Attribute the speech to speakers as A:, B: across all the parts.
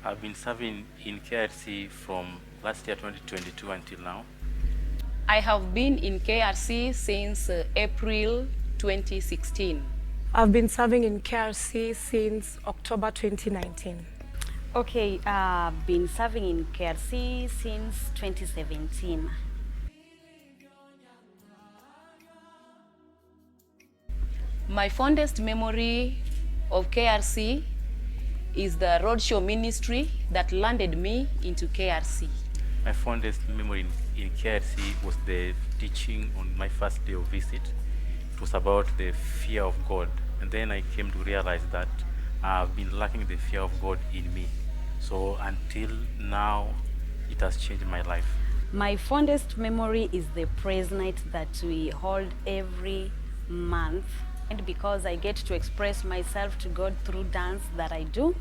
A: I've been serving in KRC from last year 2022 until now.
B: I have been in KRC since April 2016.
C: I've been serving in KRC since October 2019.
D: Okay, I've been serving in KRC since 2017.
B: My fondest memory of KRC is the roadshow ministry that landed me into KRC.
A: My fondest memory in KRC was the teaching on my first day of visit. It was about the fear of God. And then I came to realize that I've been lacking the fear of God in me. So until now, it has changed my life.
D: My fondest memory is the praise night that we hold every month. And because I get to express myself to God through dance that I do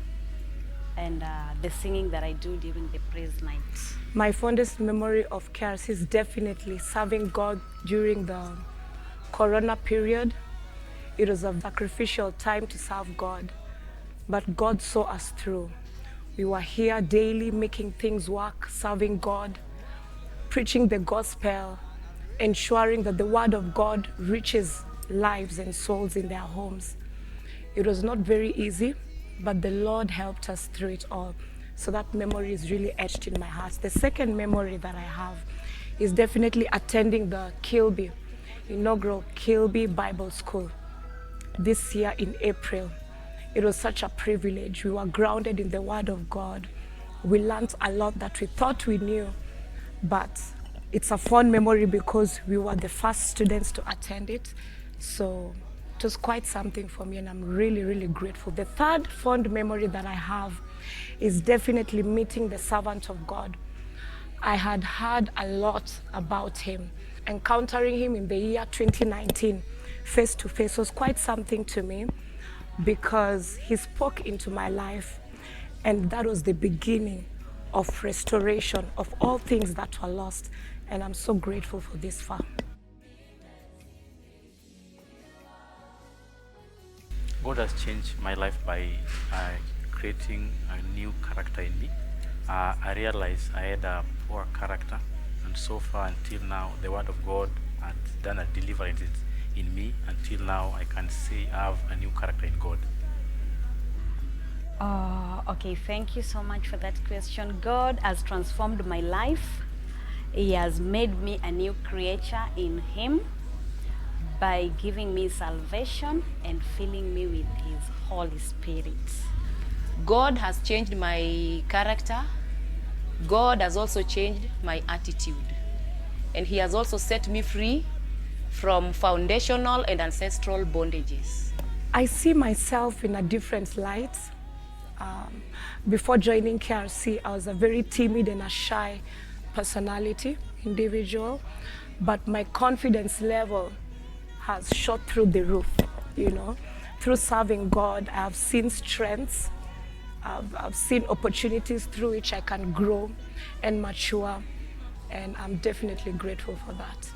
D: and the singing that I do during the praise night.
C: My fondest memory of KRC is definitely serving God during the Corona period. It was a sacrificial time to serve God, but God saw us through. We were here daily making things work, serving God, preaching the gospel, ensuring that the word of God reaches lives and souls in their homes. It was not very easy, but the Lord helped us through it all. So that memory is really etched in my heart. The second memory that I have is definitely attending the Kilby, inaugural Kilby Bible School this year in April. It was such a privilege. We were grounded in the Word of God. We learned a lot that we thought we knew, but it's a fond memory because we were the first students to attend it. So it was quite something for me, and I'm really, really grateful. The third fond memory that I have is definitely meeting the servant of God. I had heard a lot about him. Encountering him in the year 2019, face to face, was quite something to me because he spoke into my life, and that was the beginning of restoration of all things that were lost, and I'm so grateful for this far.
A: God has changed my life by creating a new character in me. I realized I had a poor character, and so far until now, the Word of God had done a deliverance in me. Until now, I can say I have a new character in God.
D: Okay, thank you so much for that question. God has transformed my life. He has made me a new creature in Him by giving me salvation and filling me with His Holy Spirit.
B: God has changed my character. God has also changed my attitude. And He has also set me free from foundational and ancestral bondages.
C: I see myself in a different light. Before joining KRC, I was a very timid and a shy personality, individual, but my confidence level has shot through the roof, you know. Through serving God, I have seen strengths, I've seen opportunities through which I can grow and mature, and I'm definitely grateful for that.